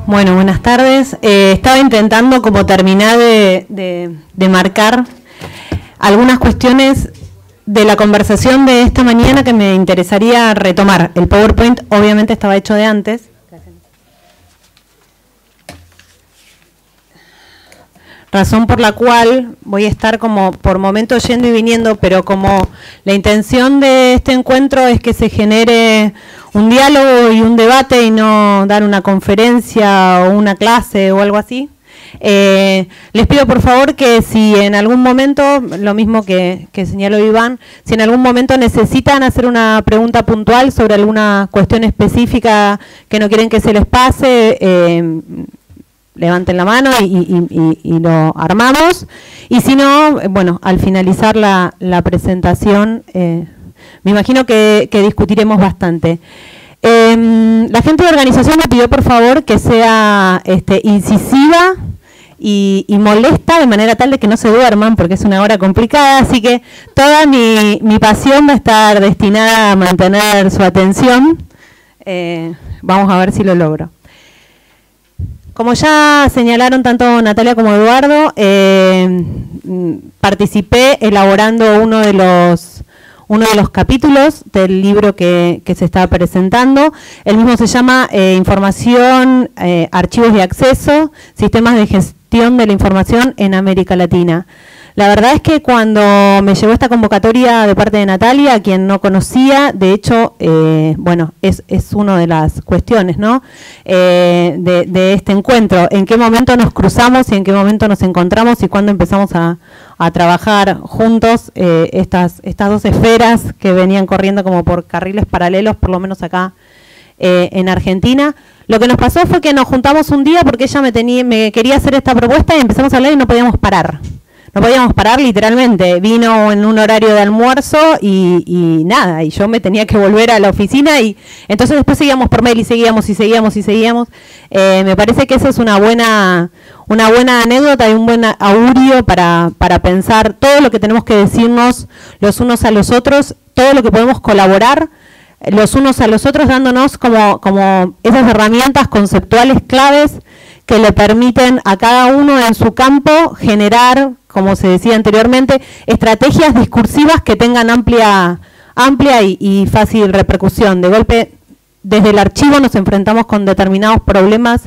Bueno, buenas tardes. Estaba intentando como terminar de marcar algunas cuestiones de la conversación de esta mañana que me interesaría retomar. El PowerPoint obviamente estaba hecho de antes. Razón por la cual voy a estar como por momentos yendo y viniendo, pero como la intención de este encuentro es que se genere un diálogo y un debate y no dar una conferencia o una clase o algo así. Les pido por favor que si en algún momento, lo mismo que señaló Iván, si en algún momento necesitan hacer una pregunta puntual sobre alguna cuestión específica que no quieren que se les pase, levanten la mano y lo armamos. Y si no, bueno, al finalizar la presentación, me imagino que discutiremos bastante. La gente de organización me pidió por favor que sea incisiva y molesta de manera tal de que no se duerman, porque es una hora complicada, así que toda mi pasión va a estar destinada a mantener su atención. Vamos a ver si lo logro. Como ya señalaron tanto Natalia como Eduardo, participé elaborando uno de los capítulos del libro que se está presentando. El mismo se llama Información, Archivos y Acceso, Sistemas de Gestión de la Información en América Latina. La verdad es que cuando me llegó esta convocatoria de parte de Natalia, a quien no conocía, de hecho, bueno, es una de las cuestiones, ¿no? De este encuentro. ¿En qué momento nos cruzamos y en qué momento nos encontramos y cuándo empezamos a trabajar juntos estas dos esferas que venían corriendo como por carriles paralelos, por lo menos acá en Argentina? Lo que nos pasó fue que nos juntamos un día porque ella me quería hacer esta propuesta y empezamos a hablar y no podíamos parar. No podíamos parar literalmente, vino en un horario de almuerzo y nada, y yo me tenía que volver a la oficina y entonces después seguíamos por mail y seguíamos. Me parece que esa es una buena anécdota y un buen augurio para pensar todo lo que tenemos que decirnos los unos a los otros, todo lo que podemos colaborar los unos a los otros, dándonos como esas herramientas conceptuales claves que le permiten a cada uno en su campo generar, como se decía anteriormente, estrategias discursivas que tengan amplia y fácil repercusión. De golpe, desde el archivo nos enfrentamos con determinados problemas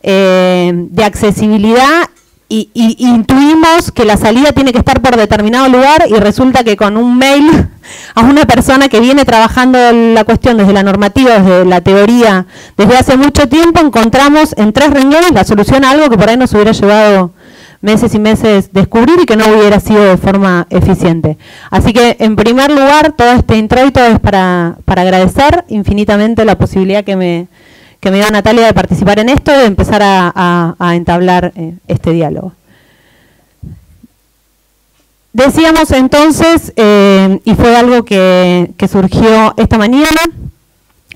de accesibilidad y intuimos que la salida tiene que estar por determinado lugar y resulta que con un mail a una persona que viene trabajando la cuestión desde la normativa, desde la teoría, desde hace mucho tiempo, encontramos en 3 renglones la solución a algo que por ahí nos hubiera llevado meses y meses descubrir y que no hubiera sido de forma eficiente. Así que, en primer lugar, todo este introito es para agradecer infinitamente la posibilidad que me dio Natalia de participar en esto, de empezar a entablar este diálogo. Decíamos entonces, y fue algo que surgió esta mañana,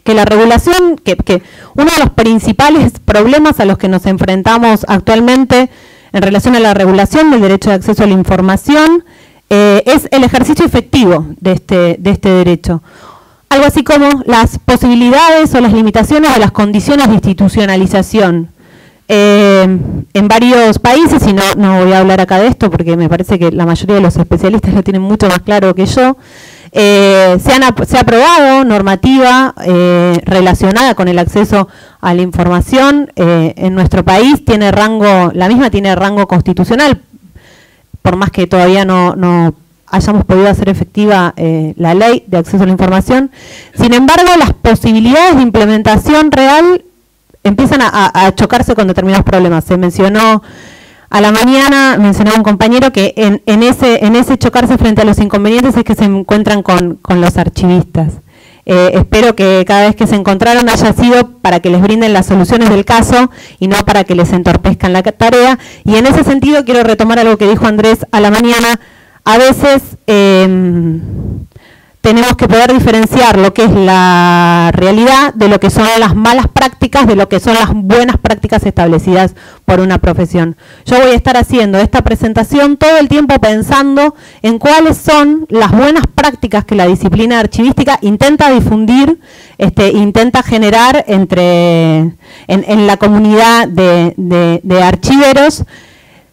que la regulación, que uno de los principales problemas a los que nos enfrentamos actualmente en relación a la regulación del derecho de acceso a la información es el ejercicio efectivo de este derecho. Algo así como las posibilidades o las limitaciones de las condiciones de institucionalización. En varios países, y no voy a hablar acá de esto porque me parece que la mayoría de los especialistas lo tienen mucho más claro que yo, se ha aprobado normativa relacionada con el acceso a la información. En nuestro país la misma tiene rango constitucional, por más que todavía no hayamos podido hacer efectiva la ley de acceso a la información. Sin embargo, las posibilidades de implementación real empiezan a chocarse con determinados problemas. Se mencionó a la mañana, mencionaba un compañero que en ese chocarse frente a los inconvenientes es que se encuentran con los archivistas. Espero que cada vez que se encontraron haya sido para que les brinden las soluciones del caso y no para que les entorpezcan la tarea. Y en ese sentido quiero retomar algo que dijo Andrés a la mañana. A veces tenemos que poder diferenciar lo que es la realidad de lo que son las malas prácticas, de lo que son las buenas prácticas establecidas por una profesión. Yo voy a estar haciendo esta presentación todo el tiempo pensando en cuáles son las buenas prácticas que la disciplina archivística intenta difundir, intenta generar en la comunidad de archiveros.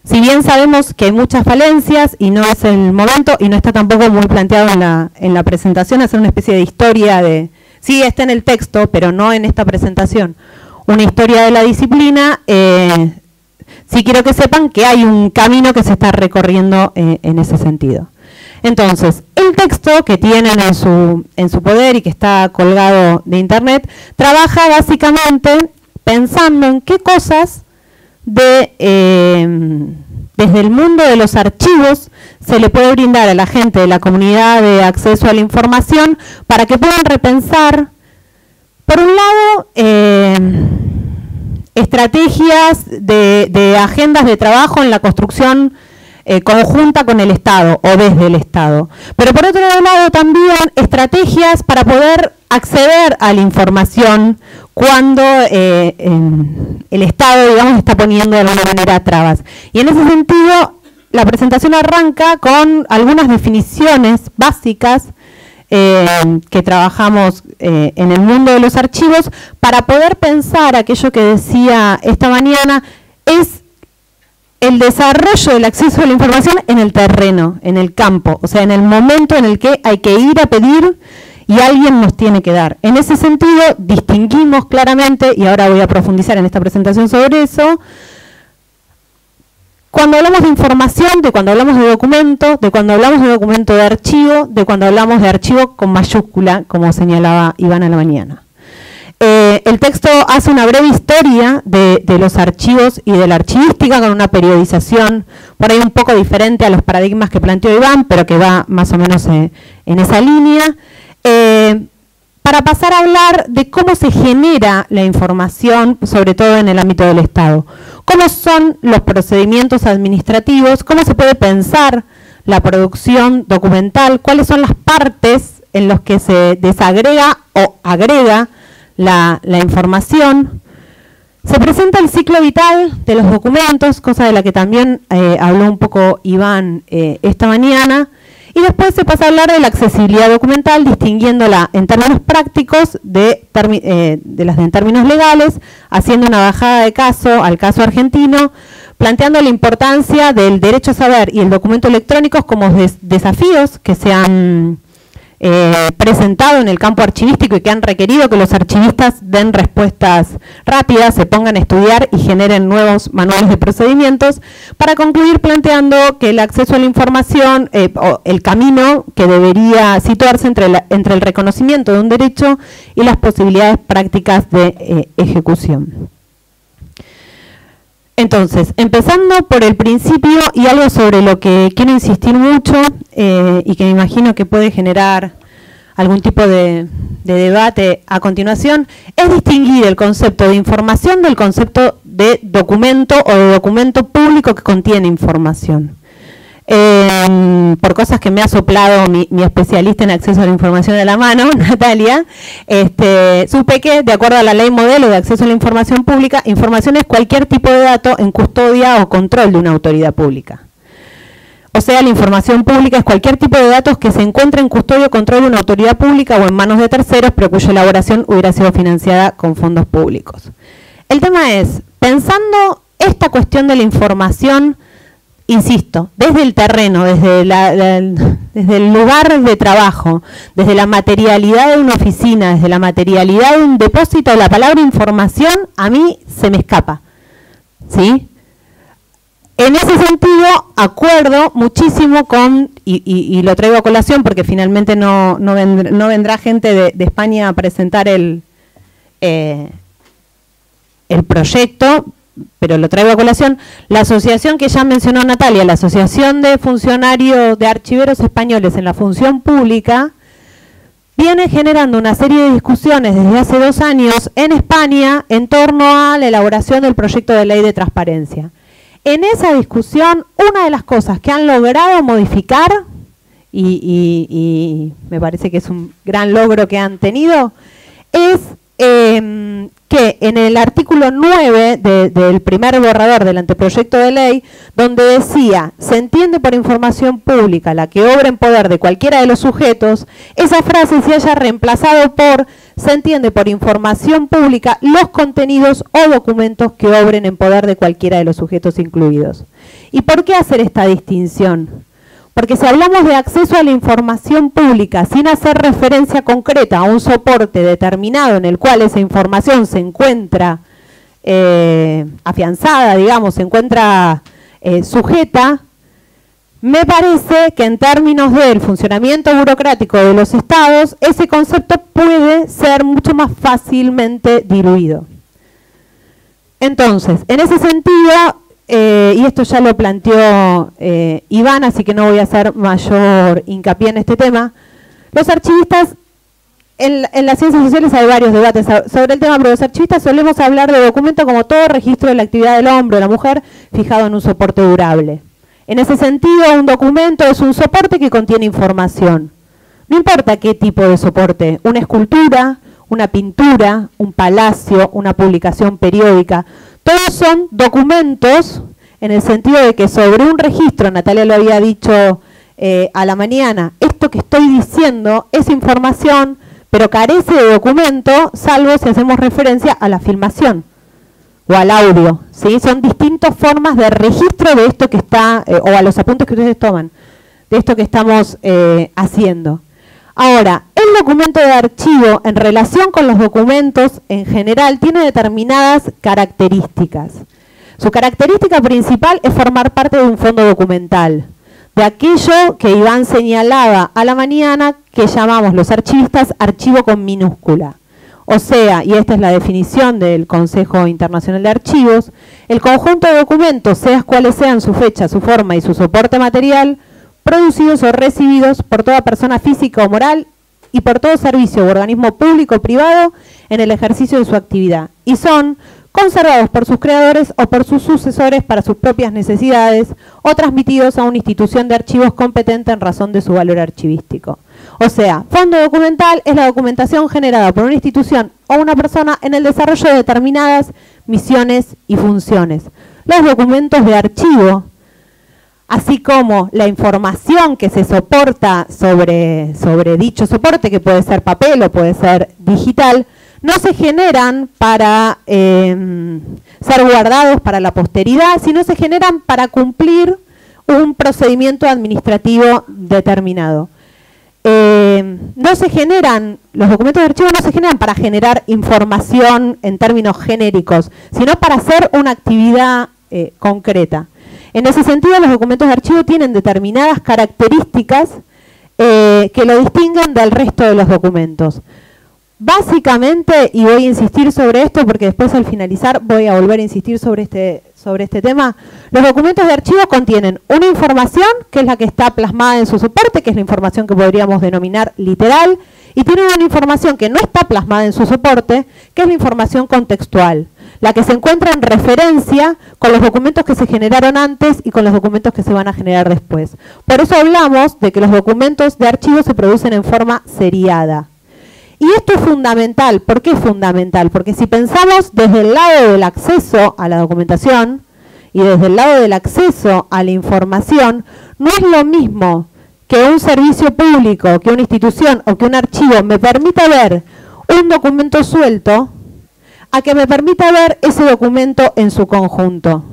Si bien sabemos que hay muchas falencias y no es el momento, y no está tampoco muy planteado en la presentación, hacer una especie de historia sí está en el texto, pero no en esta presentación, una historia de la disciplina, sí quiero que sepan que hay un camino que se está recorriendo en ese sentido. Entonces, el texto que tienen en su poder y que está colgado de internet, trabaja básicamente pensando en qué cosas desde el mundo de los archivos se le puede brindar a la gente de la comunidad de acceso a la información para que puedan repensar, por un lado, estrategias de agendas de trabajo en la construcción conjunta con el Estado o desde el Estado. Pero por otro lado también estrategias para poder acceder a la información cuando el Estado, digamos, está poniendo de alguna manera trabas. Y en ese sentido, la presentación arranca con algunas definiciones básicas que trabajamos en el mundo de los archivos para poder pensar aquello que decía esta mañana, es el desarrollo del acceso a la información en el terreno, en el campo, o sea, en el momento en el que hay que ir a pedir y alguien nos tiene que dar. En ese sentido, distinguimos claramente, y ahora voy a profundizar en esta presentación sobre eso, cuando hablamos de información, de cuando hablamos de documento, de cuando hablamos de documento de archivo, de cuando hablamos de archivo con mayúscula, como señalaba Iván a la mañana. El texto hace una breve historia de los archivos y de la archivística con una periodización por ahí un poco diferente a los paradigmas que planteó Iván, pero que va más o menos en esa línea, para pasar a hablar de cómo se genera la información, sobre todo en el ámbito del Estado. Cómo son los procedimientos administrativos, cómo se puede pensar la producción documental, cuáles son las partes en las que se desagrega o agrega la información. Se presenta el ciclo vital de los documentos, cosa de la que también habló un poco Iván esta mañana, y después se pasa a hablar de la accesibilidad documental, distinguiéndola en términos prácticos de las de en términos legales, haciendo una bajada de caso al caso argentino, planteando la importancia del derecho a saber y el documento electrónico como desafíos que se han presentado en el campo archivístico y que han requerido que los archivistas den respuestas rápidas, se pongan a estudiar y generen nuevos manuales de procedimientos, para concluir planteando que el acceso a la información, o el camino que debería situarse entre el reconocimiento de un derecho y las posibilidades prácticas de ejecución. Entonces, empezando por el principio y algo sobre lo que quiero insistir mucho y que me imagino que puede generar algún tipo de debate a continuación, es distinguir el concepto de información del concepto de documento o de documento público que contiene información. Por cosas que me ha soplado mi especialista en acceso a la información de la mano, Natalia, supe que, de acuerdo a la ley modelo de acceso a la información pública, información es cualquier tipo de dato en custodia o control de una autoridad pública. O sea, la información pública es cualquier tipo de datos que se encuentre en custodia o control de una autoridad pública o en manos de terceros, pero cuya elaboración hubiera sido financiada con fondos públicos. El tema es, pensando esta cuestión de la información, insisto, desde el terreno, desde el lugar de trabajo, desde la materialidad de una oficina, desde la materialidad de un depósito, la palabra información a mí se me escapa, ¿sí? En ese sentido, acuerdo muchísimo con, y lo traigo a colación porque finalmente no vendrá gente de España a presentar el proyecto, pero lo traigo a colación, la asociación que ya mencionó Natalia, la Asociación de Funcionarios de Archiveros Españoles en la Función Pública, viene generando una serie de discusiones desde hace 2 años en España en torno a la elaboración del proyecto de ley de transparencia. En esa discusión, una de las cosas que han logrado modificar y me parece que es un gran logro que han tenido, es que en el artículo 9 del primer borrador del anteproyecto de ley, donde decía, se entiende por información pública la que obra en poder de cualquiera de los sujetos, esa frase se haya reemplazado por, se entiende por información pública los contenidos o documentos que obren en poder de cualquiera de los sujetos incluidos. ¿Y por qué hacer esta distinción? Porque si hablamos de acceso a la información pública sin hacer referencia concreta a un soporte determinado en el cual esa información se encuentra afianzada, digamos, se encuentra sujeta, me parece que en términos del funcionamiento burocrático de los estados, ese concepto puede ser mucho más fácilmente diluido. Entonces, en ese sentido, y esto ya lo planteó Iván, así que no voy a hacer mayor hincapié en este tema, los archivistas, en las ciencias sociales hay varios debates sobre el tema, pero los archivistas solemos hablar de documento como todo registro de la actividad del hombre o la mujer fijado en un soporte durable. En ese sentido, un documento es un soporte que contiene información. No importa qué tipo de soporte, una escultura, una pintura, un palacio, una publicación periódica, todos son documentos en el sentido de que sobre un registro, Natalia lo había dicho a la mañana, esto que estoy diciendo es información, pero carece de documento, salvo si hacemos referencia a la filmación o al audio, ¿sí? Son distintas formas de registro de esto que está, o a los apuntes que ustedes toman, de esto que estamos haciendo. Ahora, el documento de archivo en relación con los documentos en general tiene determinadas características. Su característica principal es formar parte de un fondo documental, de aquello que Iván señalaba a la mañana que llamamos los archivistas archivo con minúscula. O sea, y esta es la definición del Consejo Internacional de Archivos, el conjunto de documentos, sean cuales sean su fecha, su forma y su soporte material, producidos o recibidos por toda persona física o moral y por todo servicio u organismo público o privado en el ejercicio de su actividad, y son conservados por sus creadores o por sus sucesores para sus propias necesidades o transmitidos a una institución de archivos competente en razón de su valor archivístico. O sea, fondo documental es la documentación generada por una institución o una persona en el desarrollo de determinadas misiones y funciones. Los documentos de archivo, así como la información que se soporta sobre dicho soporte, que puede ser papel o puede ser digital, no se generan para ser guardados para la posteridad, sino se generan para cumplir un procedimiento administrativo determinado. No se generan, los documentos de archivo no se generan para generar información en términos genéricos, sino para hacer una actividad concreta. En ese sentido, los documentos de archivo tienen determinadas características que lo distinguen del resto de los documentos. Básicamente, y voy a insistir sobre esto porque después al finalizar voy a volver a insistir sobre este tema, los documentos de archivo contienen una información que es la que está plasmada en su soporte, que es la información que podríamos denominar literal, y tienen una información que no está plasmada en su soporte, que es la información contextual, la que se encuentra en referencia con los documentos que se generaron antes y con los documentos que se van a generar después. Por eso hablamos de que los documentos de archivo se producen en forma seriada. Y esto es fundamental. ¿Por qué es fundamental? Porque si pensamos desde el lado del acceso a la documentación y desde el lado del acceso a la información, no es lo mismo que un servicio público, que una institución o que un archivo me permita ver un documento suelto a que me permita ver ese documento en su conjunto.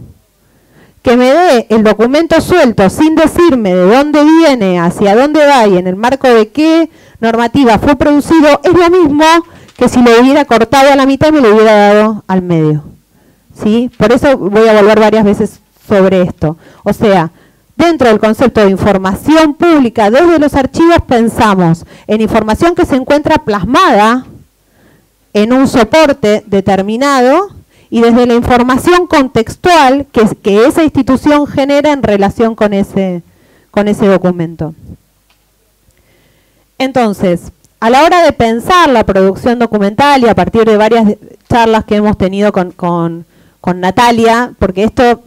Que me dé el documento suelto sin decirme de dónde viene, hacia dónde va y en el marco de qué normativa fue producido, es lo mismo que si lo hubiera cortado a la mitad y me lo hubiera dado al medio. ¿Sí? Por eso voy a volver varias veces sobre esto. O sea, dentro del concepto de información pública, desde los archivos pensamos en información que se encuentra plasmada en un soporte determinado y desde la información contextual que esa institución genera en relación con ese documento. Entonces, a la hora de pensar la producción documental y a partir de varias charlas que hemos tenido con Natalia, porque esto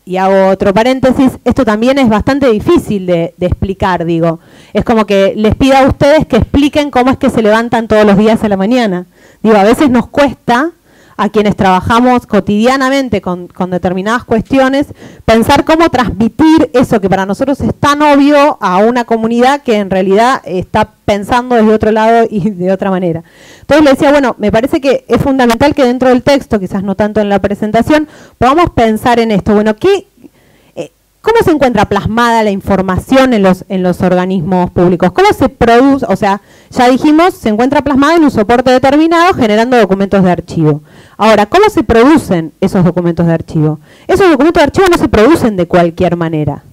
y hago otro paréntesis, esto también es bastante difícil de explicar, digo. Es como que les pido a ustedes que expliquen cómo es que se levantan todos los días a la mañana. Digo, a veces nos cuesta, a quienes trabajamos cotidianamente con determinadas cuestiones, pensar cómo transmitir eso que para nosotros es tan obvio a una comunidad que en realidad está pensando desde otro lado y de otra manera. Entonces le decía, bueno, me parece que es fundamental que dentro del texto, quizás no tanto en la presentación, podamos pensar en esto. Bueno, ¿cómo se encuentra plasmada la información en los organismos públicos? ¿Cómo se produce? O sea, ya dijimos, se encuentra plasmada en un soporte determinado generando documentos de archivo. Ahora, ¿cómo se producen esos documentos de archivo? Esos documentos de archivo no se producen de cualquier manera.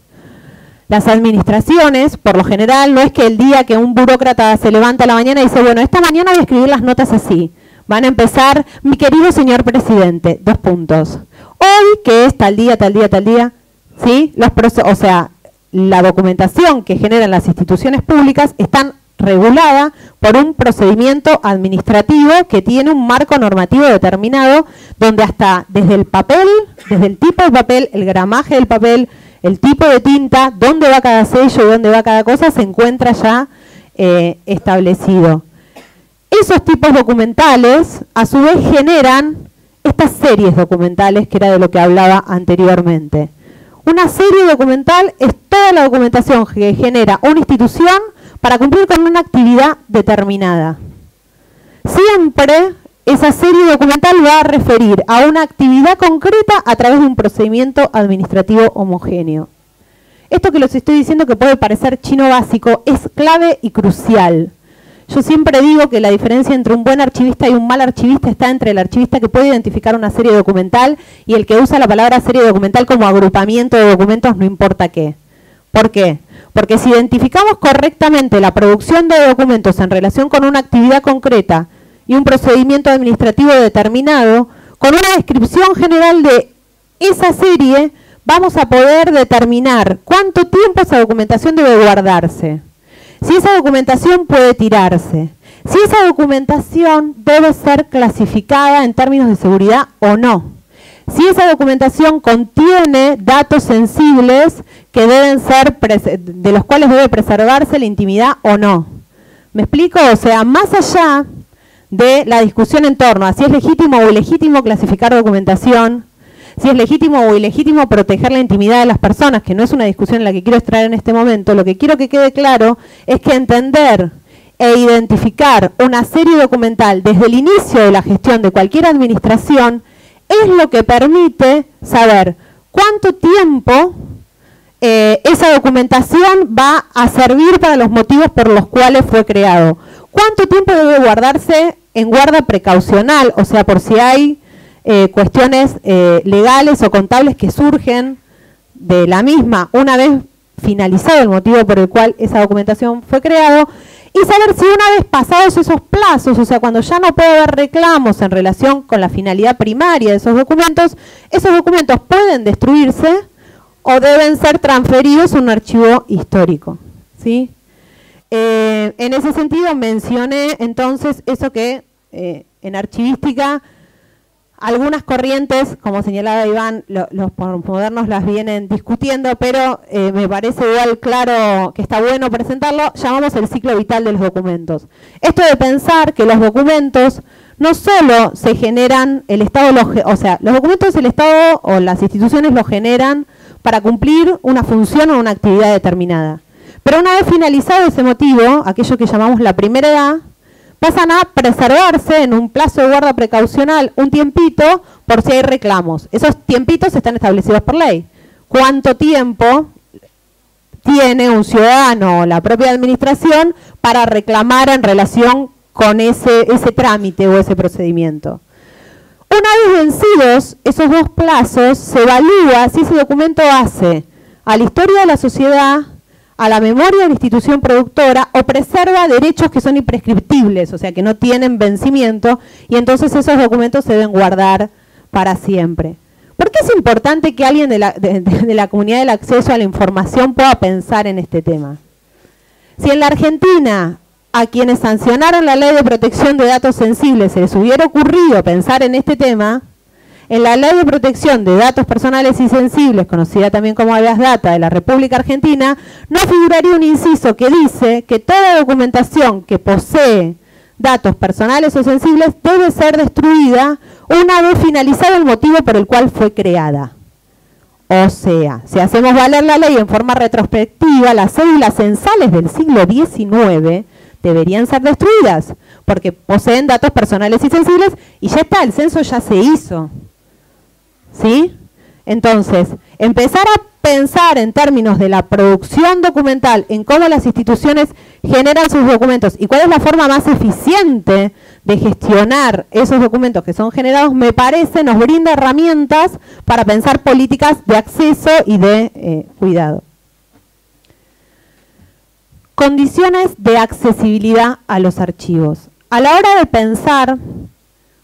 Las administraciones, por lo general, no es que el día que un burócrata se levanta a la mañana y dice, bueno, esta mañana voy a escribir las notas así. Van a empezar, mi querido señor presidente, 2 puntos. Hoy, que es tal día, tal día, tal día, ¿sí? O sea, la documentación que generan las instituciones públicas están regulada por un procedimiento administrativo que tiene un marco normativo determinado, donde hasta desde el papel, desde el tipo de papel, el gramaje del papel, el tipo de tinta, dónde va cada sello y dónde va cada cosa, se encuentra ya establecido. Esos tipos documentales, a su vez, generan estas series documentales, que era de lo que hablaba anteriormente. Una serie documental es toda la documentación que genera una institución para cumplir con una actividad determinada. Siempre esa serie documental va a referir a una actividad concreta a través de un procedimiento administrativo homogéneo. Esto que les estoy diciendo, que puede parecer chino básico, es clave y crucial. Yo siempre digo que la diferencia entre un buen archivista y un mal archivista está entre el archivista que puede identificar una serie documental y el que usa la palabra serie documental como agrupamiento de documentos no importa qué. ¿Por qué? Porque si identificamos correctamente la producción de documentos en relación con una actividad concreta y un procedimiento administrativo determinado, con una descripción general de esa serie, vamos a poder determinar cuánto tiempo esa documentación debe guardarse. Si esa documentación puede tirarse, si esa documentación debe ser clasificada en términos de seguridad o no, si esa documentación contiene datos sensibles que deben ser, de los cuales debe preservarse la intimidad o no. ¿Me explico? O sea, más allá de la discusión en torno a si es legítimo o ilegítimo clasificar documentación, si es legítimo o ilegítimo proteger la intimidad de las personas, que no es una discusión en la que quiero extraer en este momento, lo que quiero que quede claro es que entender e identificar una serie documental desde el inicio de la gestión de cualquier administración es lo que permite saber cuánto tiempo esa documentación va a servir para los motivos por los cuales fue creado. ¿Cuánto tiempo debe guardarse en guarda precaucional? O sea, por si hay cuestiones legales o contables que surgen de la misma una vez finalizado el motivo por el cual esa documentación fue creado, y saber si una vez pasados esos plazos, o sea, cuando ya no puede haber reclamos en relación con la finalidad primaria de esos documentos pueden destruirse o deben ser transferidos a un archivo histórico, ¿sí? En ese sentido mencioné entonces eso que en archivística algunas corrientes, como señalaba Iván, los postmodernos las vienen discutiendo, pero me parece igual claro que está bueno presentarlo, llamamos el ciclo vital de los documentos. Esto de pensar que los documentos no solo se generan, el Estado o sea, los documentos el Estado o las instituciones los generan para cumplir una función o una actividad determinada. Pero una vez finalizado ese motivo, aquello que llamamos la primera edad, pasan a preservarse en un plazo de guarda precaucional un tiempito por si hay reclamos. Esos tiempitos están establecidos por ley. ¿Cuánto tiempo tiene un ciudadano o la propia administración para reclamar en relación con ese trámite o ese procedimiento? Una vez vencidos esos 2 plazos, se evalúa si ese documento hace a la historia de la sociedad, a la memoria de la institución productora, o preserva derechos que son imprescriptibles, o sea, que no tienen vencimiento, y entonces esos documentos se deben guardar para siempre. ¿Por qué es importante que alguien de la comunidad del acceso a la información pueda pensar en este tema? Si en la Argentina a quienes sancionaron la ley de protección de datos sensibles se les hubiera ocurrido pensar en este tema, En la Ley de Protección de Datos Personales y Sensibles, conocida también como Habeas Data de la República Argentina, no figuraría un inciso que dice que toda documentación que posee datos personales o sensibles debe ser destruida una vez finalizado el motivo por el cual fue creada. O sea, si hacemos valer la ley en forma retrospectiva, las cédulas censales del siglo XIX deberían ser destruidas, porque poseen datos personales y sensibles, y ya está, el censo ya se hizo. ¿Sí? Entonces, empezar a pensar en términos de la producción documental, en cómo las instituciones generan sus documentos y cuál es la forma más eficiente de gestionar esos documentos que son generados, me parece, nos brinda herramientas para pensar políticas de acceso y de cuidado. Condiciones de accesibilidad a los archivos. A la hora de pensar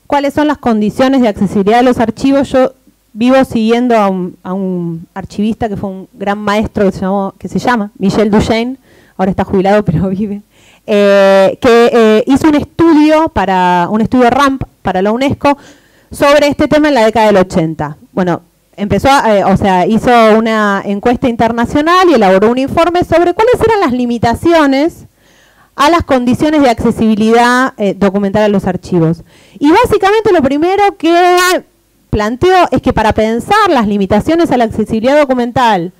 cuáles son las condiciones de accesibilidad de los archivos, yo vivo siguiendo a un archivista que fue un gran maestro que se llama Michel Duchesne, ahora está jubilado pero vive, que hizo un estudio RAMP para la UNESCO sobre este tema en la década del 80. Bueno, hizo una encuesta internacional y elaboró un informe sobre cuáles eran las limitaciones a las condiciones de accesibilidad documental a los archivos. Y básicamente lo primero que planteo es que para pensar las limitaciones a la accesibilidad documental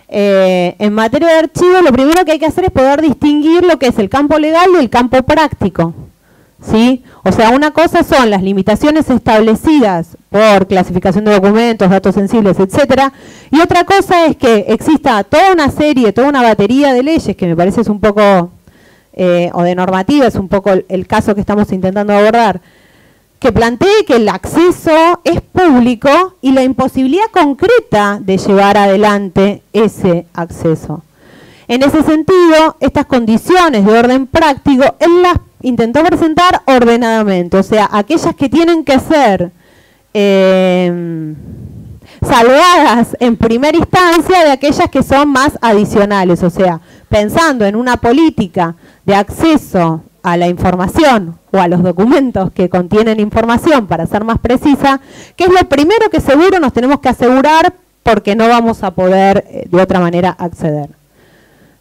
en materia de archivos, lo primero que hay que hacer es poder distinguir lo que es el campo legal del campo práctico. ¿Sí? O sea, una cosa son las limitaciones establecidas por clasificación de documentos, datos sensibles, etcétera, y otra cosa es que exista toda una batería de leyes, que me parece es un poco, o de normativa, es un poco el caso que estamos intentando abordar, que plantee que el acceso es público y la imposibilidad concreta de llevar adelante ese acceso. En ese sentido, estas condiciones de orden práctico, él las intentó presentar ordenadamente, o sea, aquellas que tienen que ser salvadas en primera instancia de aquellas que son más adicionales, o sea, pensando en una política de acceso a la información o a los documentos que contienen información, para ser más precisa, que es lo primero que seguro nos tenemos que asegurar porque no vamos a poder de otra manera acceder.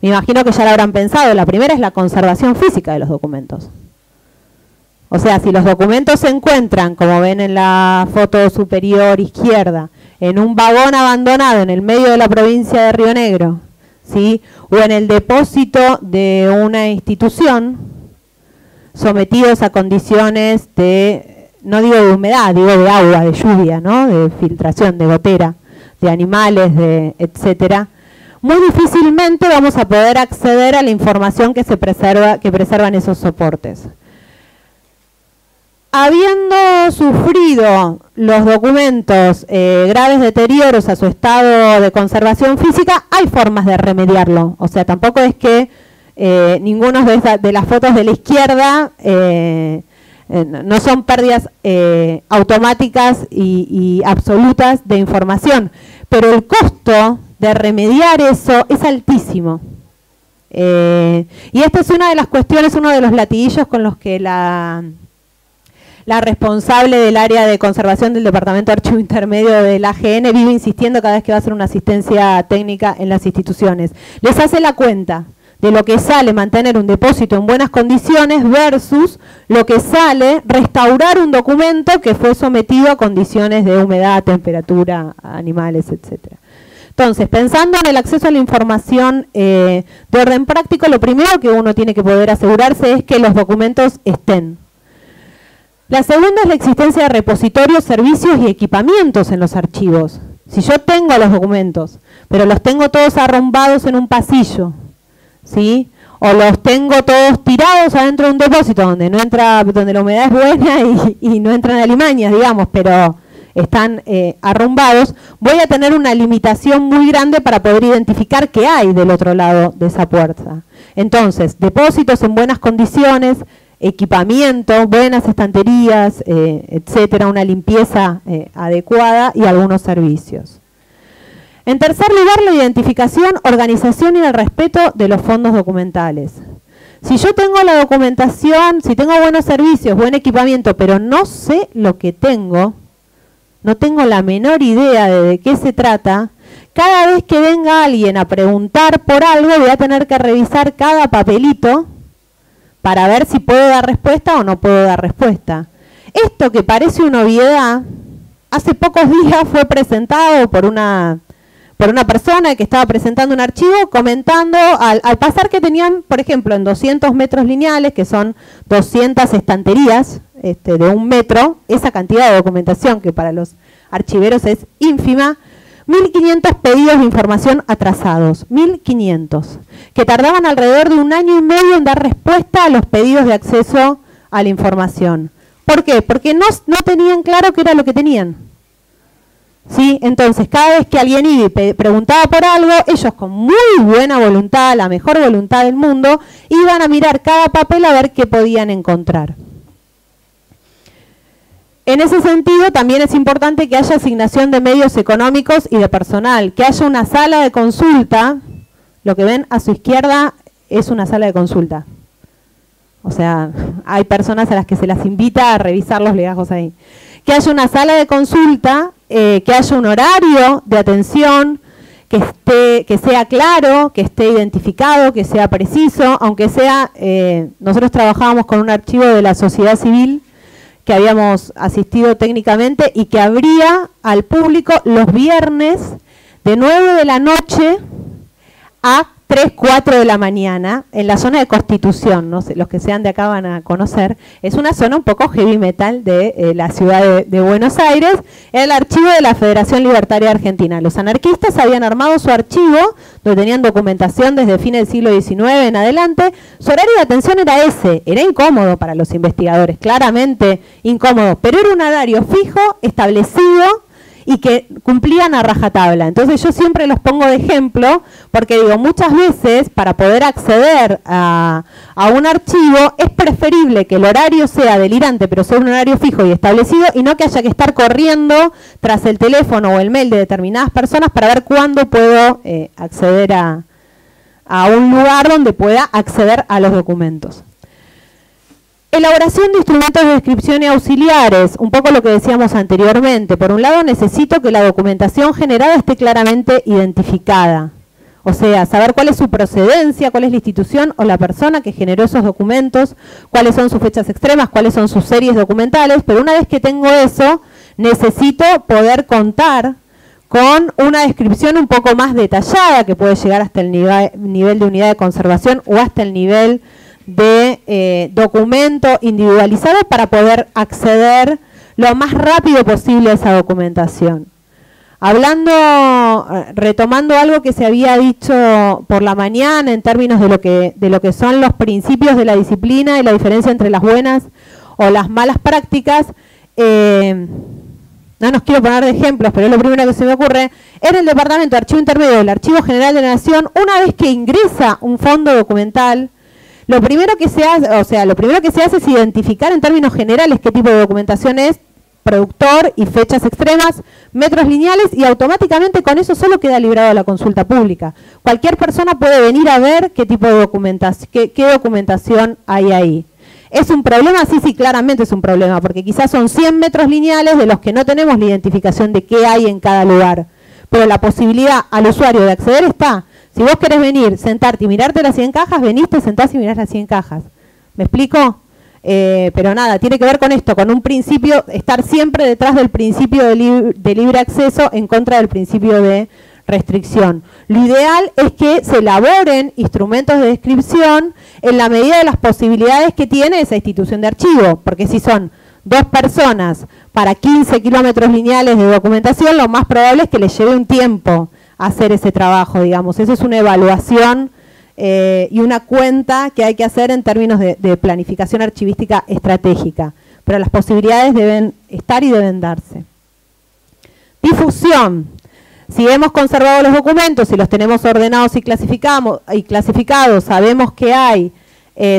Me imagino que ya lo habrán pensado. La primera es la conservación física de los documentos. O sea, si los documentos se encuentran, como ven en la foto superior izquierda, en un vagón abandonado en el medio de la provincia de Río Negro, ¿sí? O en el depósito de una institución, sometidos a condiciones de, no digo de humedad, digo de agua, de lluvia, ¿no? De filtración, de gotera, de animales, de etcétera, muy difícilmente vamos a poder acceder a la información que preservan esos soportes. Habiendo sufrido los documentos graves deterioros a su estado de conservación física, hay formas de remediarlo. O sea, tampoco es que ninguna de las fotos de la izquierda no son pérdidas automáticas y absolutas de información, pero el costo de remediar eso es altísimo. Y esta es una de las cuestiones, uno de los latiguillos con los que la responsable del área de conservación del Departamento de Archivo Intermedio del AGN vive insistiendo cada vez que va a hacer una asistencia técnica en las instituciones. Les hace la cuenta de lo que sale mantener un depósito en buenas condiciones versus lo que sale restaurar un documento que fue sometido a condiciones de humedad, temperatura, animales, etcétera. Entonces, pensando en el acceso a la información de orden práctico, lo primero que uno tiene que poder asegurarse es que los documentos estén. La segunda es la existencia de repositorios, servicios y equipamientos en los archivos. Si yo tengo los documentos, pero los tengo todos arrumbados en un pasillo, ¿sí? O los tengo todos tirados adentro de un depósito donde la humedad es buena y no entran alimañas, digamos, pero están arrumbados, voy a tener una limitación muy grande para poder identificar qué hay del otro lado de esa puerta. Entonces, depósitos en buenas condiciones, equipamiento, buenas estanterías, etcétera, una limpieza adecuada y algunos servicios. En tercer lugar, la identificación, organización y el respeto de los fondos documentales. Si yo tengo la documentación, si tengo buenos servicios, buen equipamiento, pero no sé lo que tengo, no tengo la menor idea de qué se trata, cada vez que venga alguien a preguntar por algo voy a tener que revisar cada papelito para ver si puedo dar respuesta o no puedo dar respuesta. Esto que parece una obviedad, hace pocos días fue presentado por una persona que estaba presentando un archivo comentando al pasar que tenían, por ejemplo, en 200 metros lineales, que son 200 estanterías de 1 metro, esa cantidad de documentación que para los archiveros es ínfima, 1.500 pedidos de información atrasados, 1.500, que tardaban alrededor de 1 año y medio en dar respuesta a los pedidos de acceso a la información. ¿Por qué? Porque no tenían claro qué era lo que tenían. ¿Sí? Entonces, cada vez que alguien iba y preguntaba por algo, ellos con muy buena voluntad, la mejor voluntad del mundo, iban a mirar cada papel a ver qué podían encontrar. En ese sentido, también es importante que haya asignación de medios económicos y de personal, que haya una sala de consulta. Lo que ven a su izquierda es una sala de consulta. O sea, hay personas a las que se las invita a revisar los legajos ahí. Que haya una sala de consulta, que haya un horario de atención, que sea claro, que esté identificado, que sea preciso, aunque sea, nosotros trabajábamos con un archivo de la sociedad civil que habíamos asistido técnicamente y que abría al público los viernes de 9 de la noche a 3, 4 de la mañana, en la zona de Constitución, no sé, los que sean de acá van a conocer, es una zona un poco heavy metal de la ciudad de Buenos Aires, era el archivo de la Federación Libertaria Argentina. Los anarquistas habían armado su archivo, donde tenían documentación desde fines del siglo XIX en adelante, su horario de atención era ese, era incómodo para los investigadores, claramente incómodo, pero era un horario fijo, establecido, y que cumplían a rajatabla. Entonces yo siempre los pongo de ejemplo, porque digo, muchas veces para poder acceder a un archivo es preferible que el horario sea delirante, pero sea un horario fijo y establecido, y no que haya que estar corriendo tras el teléfono o el mail de determinadas personas para ver cuándo puedo acceder a un lugar donde pueda acceder a los documentos. Elaboración de instrumentos de descripción y auxiliares, un poco lo que decíamos anteriormente. Por un lado, necesito que la documentación generada esté claramente identificada. O sea, saber cuál es su procedencia, cuál es la institución o la persona que generó esos documentos, cuáles son sus fechas extremas, cuáles son sus series documentales. Pero una vez que tengo eso, necesito poder contar con una descripción un poco más detallada, que puede llegar hasta el nivel de unidad de conservación o hasta el nivel de documento individualizado, para poder acceder lo más rápido posible a esa documentación. Retomando algo que se había dicho por la mañana en términos de lo que son los principios de la disciplina y la diferencia entre las buenas o las malas prácticas, no nos quiero poner de ejemplos, pero es lo primero que se me ocurre. En el Departamento de Archivo Intermedio del Archivo General de la Nación, una vez que ingresa un fondo documental, lo primero que se hace es identificar en términos generales qué tipo de documentación es, productor y fechas extremas, metros lineales, y automáticamente con eso solo queda librado a la consulta pública. Cualquier persona puede venir a ver qué tipo de documentación, qué documentación hay ahí. ¿Es un problema? Sí, claramente es un problema, porque quizás son 100 metros lineales de los que no tenemos la identificación de qué hay en cada lugar. Pero la posibilidad al usuario de acceder está. Si vos querés venir, sentarte y mirarte las 100 cajas, venís, te sentás y mirás las 100 cajas. ¿Me explico? Pero nada, tiene que ver con esto, con un principio, estar siempre detrás del principio de libre acceso en contra del principio de restricción. Lo ideal es que se elaboren instrumentos de descripción en la medida de las posibilidades que tiene esa institución de archivo, porque si son 2 personas para 15 kilómetros lineales de documentación, lo más probable es que les lleve un tiempo hacer ese trabajo, digamos. Eso es una evaluación y una cuenta que hay que hacer en términos de planificación archivística estratégica. Pero las posibilidades deben estar y deben darse. Difusión. Si hemos conservado los documentos, si los tenemos ordenados y clasificados, sabemos qué hay,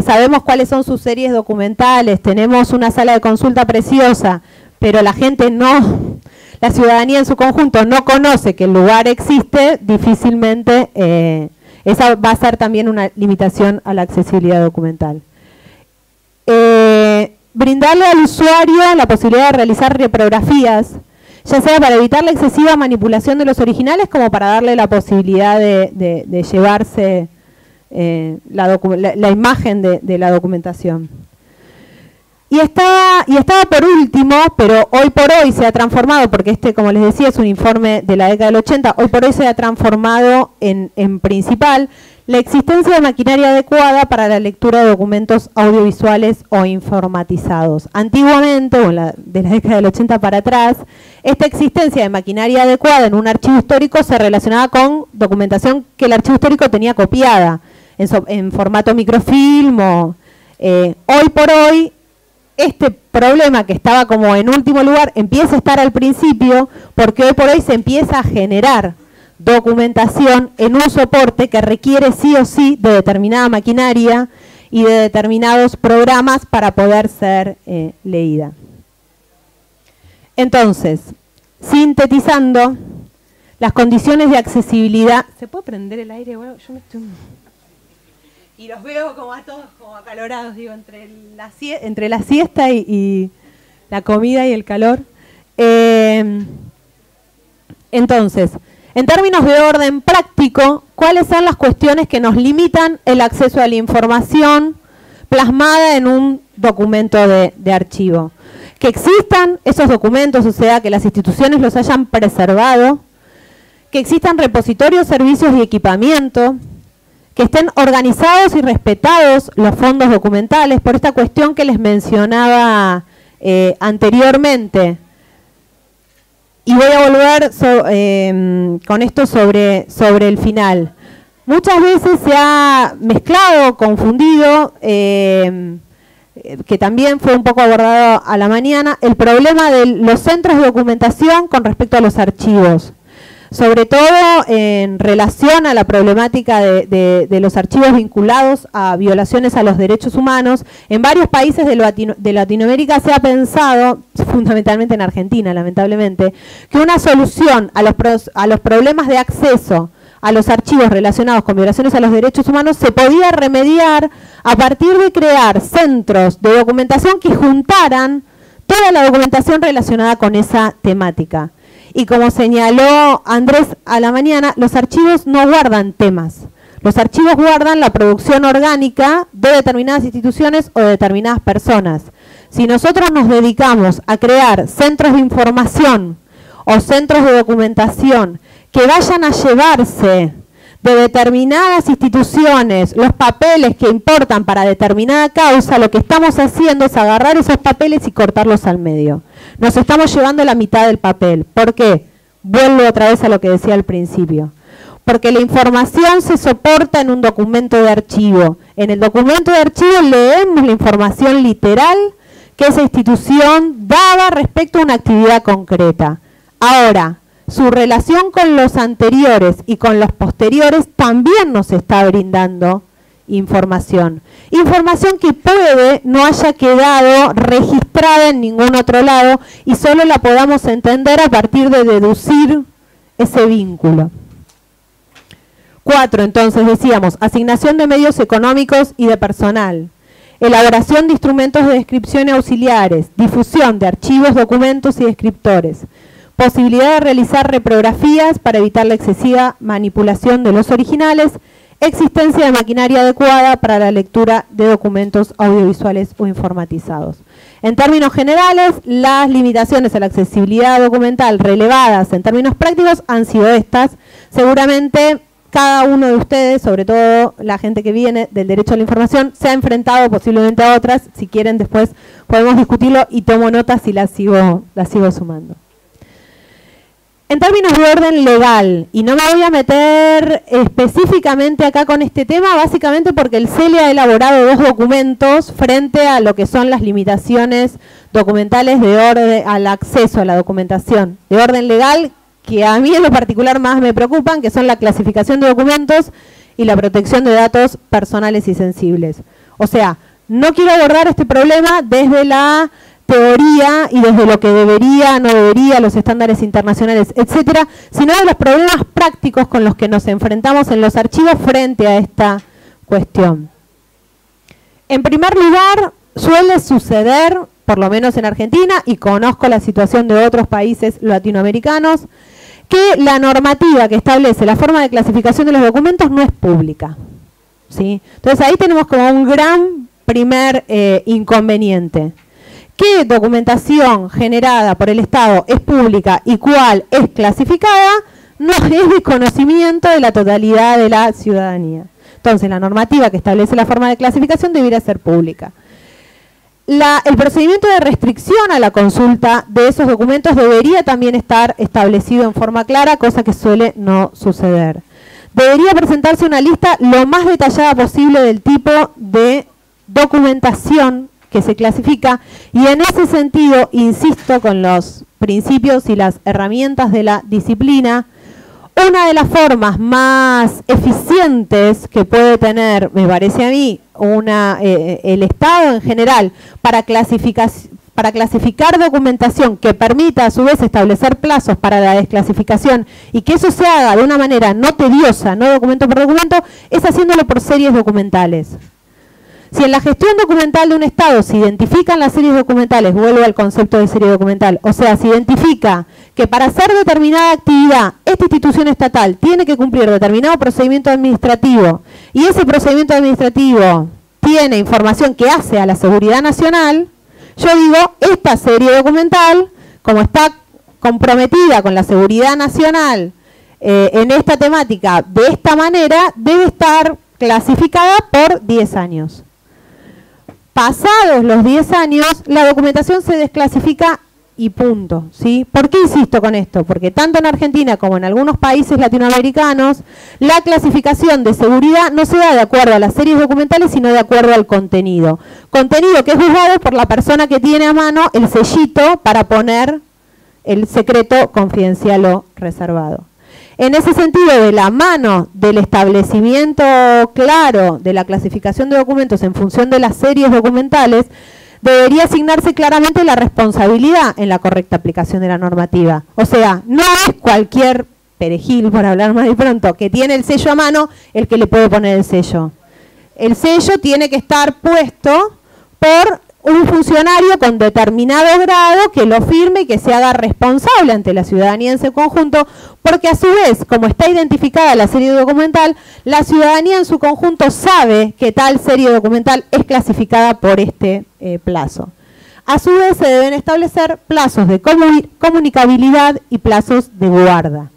sabemos cuáles son sus series documentales, tenemos una sala de consulta preciosa, pero la gente no... La ciudadanía en su conjunto no conoce que el lugar existe, difícilmente esa va a ser también una limitación a la accesibilidad documental. Brindarle al usuario la posibilidad de realizar reprografías, ya sea para evitar la excesiva manipulación de los originales como para darle la posibilidad de llevarse la imagen de la documentación. Y estaba por último, pero hoy por hoy se ha transformado, porque como les decía, es un informe de la década del 80, hoy por hoy se ha transformado en principal, la existencia de maquinaria adecuada para la lectura de documentos audiovisuales o informatizados. Antiguamente, de la década del 80 para atrás, esta existencia de maquinaria adecuada en un archivo histórico se relacionaba con documentación que el archivo histórico tenía copiada en formato microfilm. Hoy por hoy, este problema que estaba como en último lugar empieza a estar al principio, porque hoy por hoy se empieza a generar documentación en un soporte que requiere sí o sí de determinada maquinaria y de determinados programas para poder ser leída. Entonces, sintetizando, las condiciones de accesibilidad... ¿Se puede prender el aire? Bueno, yo me estoy... Y los veo como a todos como acalorados, digo, entre la siesta y la comida y el calor. Entonces, en términos de orden práctico, ¿cuáles son las cuestiones que nos limitan el acceso a la información plasmada en un documento de archivo? Que existan esos documentos, o sea, que las instituciones los hayan preservado, que existan repositorios, servicios y equipamiento, que estén organizados y respetados los fondos documentales, por esta cuestión que les mencionaba anteriormente. Y voy a volver con esto sobre el final. Muchas veces se ha mezclado, confundido, que también fue un poco abordado a la mañana, el problema de los centros de documentación con respecto a los archivos. Sobre todo en relación a la problemática de los archivos vinculados a violaciones a los derechos humanos. En varios países de Latinoamérica se ha pensado, fundamentalmente en Argentina, lamentablemente, que una solución a los problemas de acceso a los archivos relacionados con violaciones a los derechos humanos se podía remediar a partir de crear centros de documentación que juntaran toda la documentación relacionada con esa temática. Y como señaló Andrés a la mañana, los archivos no guardan temas. Los archivos guardan la producción orgánica de determinadas instituciones o de determinadas personas. Si nosotros nos dedicamos a crear centros de información o centros de documentación que vayan a llevarse de determinadas instituciones los papeles que importan para determinada causa, lo que estamos haciendo es agarrar esos papeles y cortarlos al medio. Nos estamos llevando la mitad del papel. ¿Por qué? Vuelvo otra vez a lo que decía al principio. Porque la información se soporta en un documento de archivo. En el documento de archivo leemos la información literal que esa institución daba respecto a una actividad concreta. Ahora, su relación con los anteriores y con los posteriores también nos está brindando información. Información que puede no haya quedado registrada en ningún otro lado y solo la podamos entender a partir de deducir ese vínculo. 4, entonces decíamos, asignación de medios económicos y de personal, elaboración de instrumentos de descripción y auxiliares, difusión de archivos, documentos y descriptores, posibilidad de realizar reprografías para evitar la excesiva manipulación de los originales, existencia de maquinaria adecuada para la lectura de documentos audiovisuales o informatizados. En términos generales, las limitaciones a la accesibilidad documental relevadas en términos prácticos han sido estas. Seguramente cada uno de ustedes, sobre todo la gente que viene del derecho a la información, se ha enfrentado posiblemente a otras. Si quieren después podemos discutirlo y tomo notas y las sigo sumando. En términos de orden legal, y no me voy a meter específicamente acá con este tema, básicamente porque el CELE ha elaborado 2 documentos frente a lo que son las limitaciones documentales de orden al acceso a la documentación de orden legal, que a mí en lo particular más me preocupan, que son la clasificación de documentos y la protección de datos personales y sensibles. O sea, no quiero abordar este problema desde la teoría y desde lo que debería, no debería, los estándares internacionales, etcétera, sino de los problemas prácticos con los que nos enfrentamos en los archivos frente a esta cuestión. En primer lugar, suele suceder por lo menos en Argentina, y conozco la situación de otros países latinoamericanos, que la normativa que establece la forma de clasificación de los documentos no es pública, ¿sí? Entonces ahí tenemos como un gran primer inconveniente. ¿Qué documentación generada por el Estado es pública y cuál es clasificada? No es de conocimiento de la totalidad de la ciudadanía. Entonces la normativa que establece la forma de clasificación debería ser pública. El procedimiento de restricción a la consulta de esos documentos debería también estar establecido en forma clara, cosa que suele no suceder. Debería presentarse una lista lo más detallada posible del tipo de documentación que se clasifica, y en ese sentido, insisto con los principios y las herramientas de la disciplina, una de las formas más eficientes que puede tener, me parece a mí, el Estado en general para clasificar documentación que permita a su vez establecer plazos para la desclasificación y que eso se haga de una manera no tediosa, no documento por documento, es haciéndolo por series documentales. Si en la gestión documental de un Estado se identifican las series documentales, vuelvo al concepto de serie documental, o sea, se identifica que para hacer determinada actividad, esta institución estatal tiene que cumplir determinado procedimiento administrativo, y ese procedimiento administrativo tiene información que hace a la seguridad nacional, yo digo, esta serie documental, como está comprometida con la seguridad nacional en esta temática de esta manera, debe estar clasificada por 10 años. Pasados los 10 años, la documentación se desclasifica y punto, ¿sí? ¿Por qué insisto con esto? Porque tanto en Argentina como en algunos países latinoamericanos, la clasificación de seguridad no se da de acuerdo a las series documentales, sino de acuerdo al contenido. Contenido que es juzgado por la persona que tiene a mano el sellito para poner el secreto confidencial o reservado. En ese sentido, de la mano del establecimiento claro de la clasificación de documentos en función de las series documentales, debería asignarse claramente la responsabilidad en la correcta aplicación de la normativa. O sea, no es cualquier perejil, por hablar más de pronto, que tiene el sello a mano el que le puede poner el sello. El sello tiene que estar puesto por un funcionario con determinado grado que lo firme y que se haga responsable ante la ciudadanía en su conjunto, porque a su vez, como está identificada la serie documental, la ciudadanía en su conjunto sabe que tal serie documental es clasificada por este plazo. A su vez se deben establecer plazos de comunicabilidad y plazos de guarda.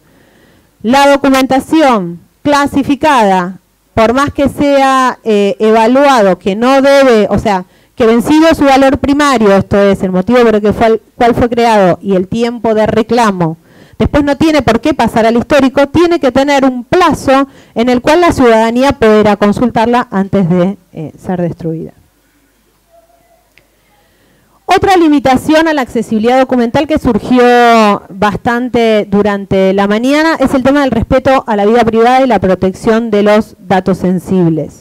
La documentación clasificada, por más que sea evaluado que no debe, o sea, que vencido su valor primario, esto es el motivo por el cual fue creado y el tiempo de reclamo, después no tiene por qué pasar al histórico, tiene que tener un plazo en el cual la ciudadanía podrá consultarla antes de ser destruida. Otra limitación a la accesibilidad documental que surgió bastante durante la mañana es el tema del respeto a la vida privada y la protección de los datos sensibles.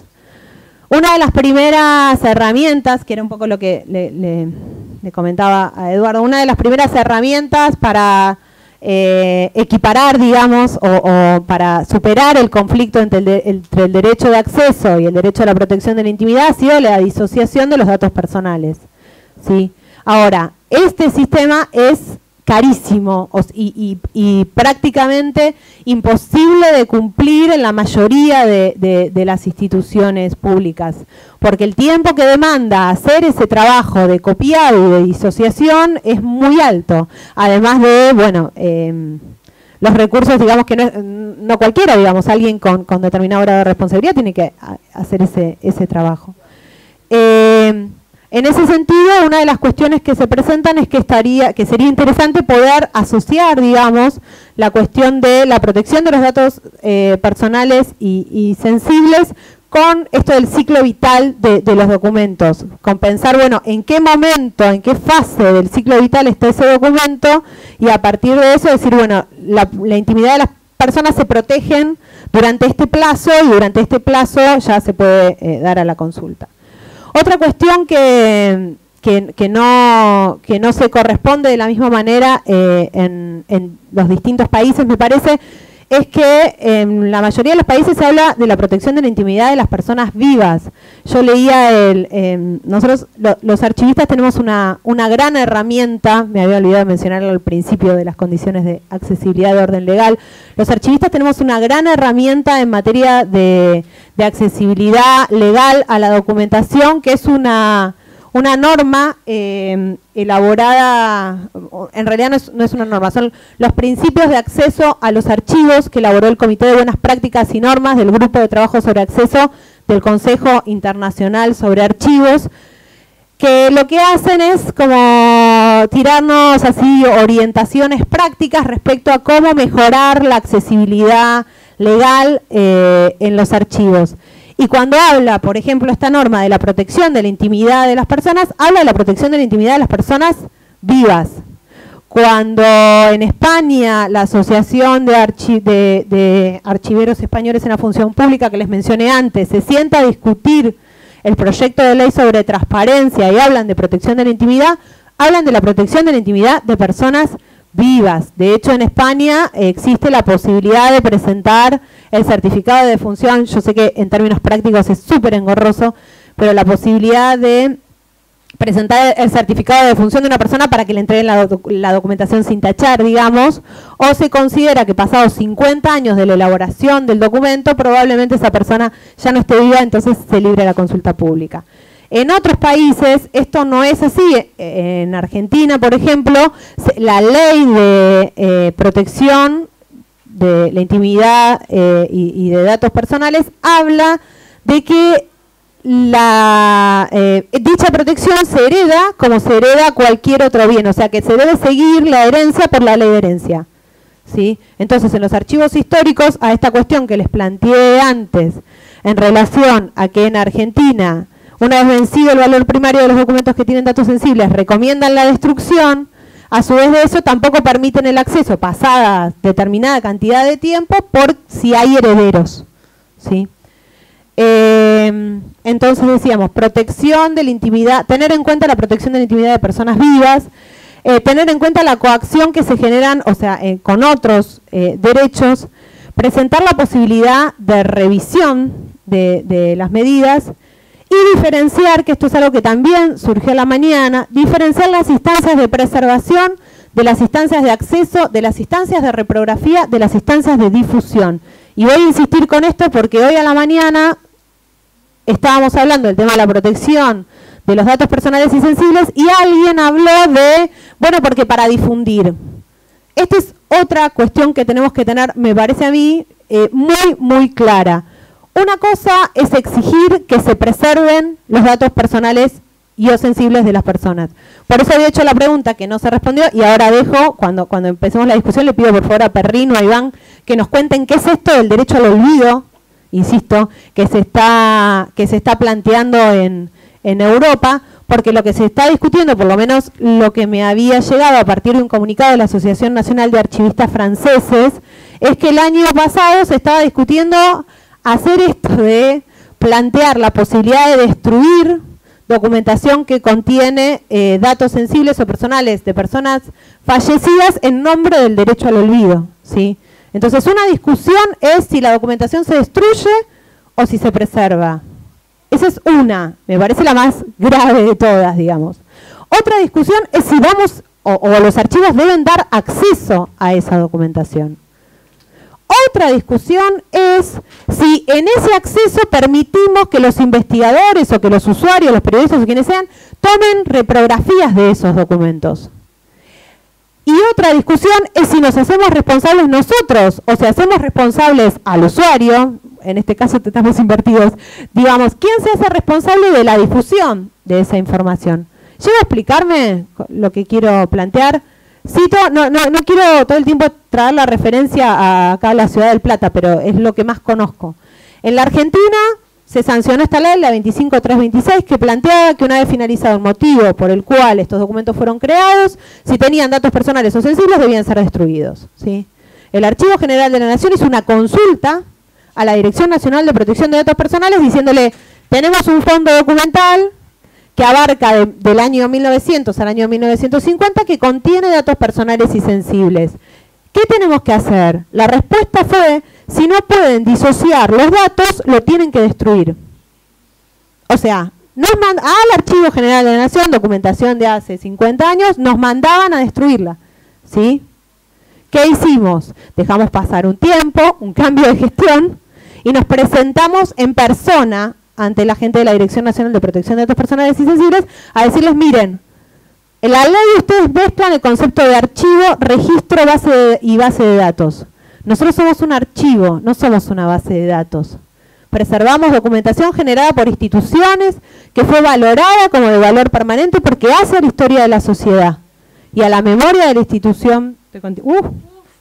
Una de las primeras herramientas, que era un poco lo que le comentaba a Eduardo, una de las primeras herramientas para equiparar, digamos, o para superar el conflicto entre el derecho de acceso y el derecho a la protección de la intimidad ha sido la disociación de los datos personales, ¿sí? Ahora, este sistema es carísimo y prácticamente imposible de cumplir en la mayoría de las instituciones públicas, porque el tiempo que demanda hacer ese trabajo de copiado y de disociación es muy alto, además de, bueno, los recursos, digamos que no cualquiera, digamos, alguien con determinado grado de responsabilidad tiene que hacer ese trabajo. En ese sentido, una de las cuestiones que se presentan es que sería interesante poder asociar, digamos, la cuestión de la protección de los datos personales y sensibles con esto del ciclo vital de los documentos, con pensar, bueno, en qué momento, en qué fase del ciclo vital está ese documento, y a partir de eso decir, bueno, la intimidad de las personas se protegen durante este plazo, y durante este plazo ya se puede dar a la consulta. Otra cuestión que no se corresponde de la misma manera en los distintos países, me parece, es que en la mayoría de los países se habla de la protección de la intimidad de las personas vivas. Yo leía, nosotros los archivistas tenemos una gran herramienta, me había olvidado mencionarlo al principio de las condiciones de accesibilidad de orden legal. Los archivistas tenemos una gran herramienta en materia de accesibilidad legal a la documentación, que es una norma elaborada, en realidad no es una norma, son los principios de acceso a los archivos que elaboró el Comité de Buenas Prácticas y Normas del Grupo de Trabajo sobre Acceso del Consejo Internacional sobre Archivos, que lo que hacen es como tirarnos así orientaciones prácticas respecto a cómo mejorar la accesibilidad legal en los archivos. Y cuando habla, por ejemplo, esta norma de la protección de la intimidad de las personas, habla de la protección de la intimidad de las personas vivas. Cuando en España la Asociación de Archiveros Españoles en la Función Pública, que les mencioné antes, se sienta a discutir el proyecto de ley sobre transparencia y hablan de protección de la intimidad, hablan de la protección de la intimidad de personas vivas. De hecho, en España existe la posibilidad de presentar el certificado de defunción. Yo sé que en términos prácticos es súper engorroso, pero la posibilidad de presentar el certificado de defunción de una persona para que le entreguen la documentación sin tachar, digamos, o se considera que pasados 50 años de la elaboración del documento, probablemente esa persona ya no esté viva, entonces se libre la consulta pública. En otros países esto no es así. En Argentina, por ejemplo, la ley de protección de la intimidad y de datos personales habla de que dicha protección se hereda como se hereda cualquier otro bien, o sea que se debe seguir la herencia por la ley de herencia, ¿sí? Entonces, en los archivos históricos, a esta cuestión que les planteé antes, en relación a que en Argentina, una vez vencido el valor primario de los documentos que tienen datos sensibles, recomiendan la destrucción, a su vez de eso tampoco permiten el acceso pasada determinada cantidad de tiempo por si hay herederos, ¿sí? Entonces decíamos, protección de la intimidad, tener en cuenta la protección de la intimidad de personas vivas, tener en cuenta la coacción que se generan, o sea, con otros derechos, presentar la posibilidad de revisión de las medidas y diferenciar, que esto es algo que también surgió a la mañana, diferenciar las instancias de preservación de las instancias de acceso, de las instancias de reprografía, de las instancias de difusión. Y voy a insistir con esto porque hoy a la mañana estábamos hablando del tema de la protección de los datos personales y sensibles y alguien habló de, bueno, porque para difundir. Esta es otra cuestión que tenemos que tener, me parece a mí, muy clara. Una cosa es exigir que se preserven los datos personales y o sensibles de las personas. Por eso había hecho la pregunta que no se respondió y ahora dejo, cuando empecemos la discusión, le pido por favor a Perrino, a Iván, que nos cuenten qué es esto del derecho al olvido, insisto, que se está planteando en Europa, porque lo que se está discutiendo, por lo menos lo que me había llegado a partir de un comunicado de la Asociación Nacional de Archivistas Franceses, es que el año pasado se estaba discutiendo hacer esto de plantear la posibilidad de destruir documentación que contiene datos sensibles o personales de personas fallecidas en nombre del derecho al olvido, ¿sí? Entonces, una discusión es si la documentación se destruye o si se preserva. Esa es una, me parece la más grave de todas, digamos. Otra discusión es si vamos, o los archivos deben dar acceso a esa documentación. Otra discusión es si en ese acceso permitimos que los investigadores o que los usuarios, los periodistas o quienes sean, tomen reprografías de esos documentos. Y otra discusión es si nos hacemos responsables nosotros, o si hacemos responsables al usuario, en este caso estamos invertidos, digamos, ¿quién se hace responsable de la difusión de esa información? ¿Llego a explicarme lo que quiero plantear? Cito, no quiero todo el tiempo traer la referencia acá a la Ciudad del Plata, pero es lo que más conozco. En la Argentina se sancionó esta ley, la 25326, que planteaba que una vez finalizado el motivo por el cual estos documentos fueron creados, si tenían datos personales o sensibles, debían ser destruidos, ¿sí? El Archivo General de la Nación hizo una consulta a la Dirección Nacional de Protección de Datos Personales diciéndole, tenemos un fondo documental que abarca del año 1900 al año 1950 que contiene datos personales y sensibles. ¿Qué tenemos que hacer? La respuesta fue, si no pueden disociar los datos, lo tienen que destruir. O sea, al Archivo General de la Nación, documentación de hace 50 años, nos mandaban a destruirla. ¿Sí? ¿Qué hicimos? Dejamos pasar un tiempo, un cambio de gestión, y nos presentamos en persona ante la gente de la Dirección Nacional de Protección de Datos Personales y Sensibles a decirles, miren, en la ley ustedes mezclan el concepto de archivo, registro y base de datos. Nosotros somos un archivo, no somos una base de datos. Preservamos documentación generada por instituciones que fue valorada como de valor permanente porque hace a la historia de la sociedad y a la memoria de la institución,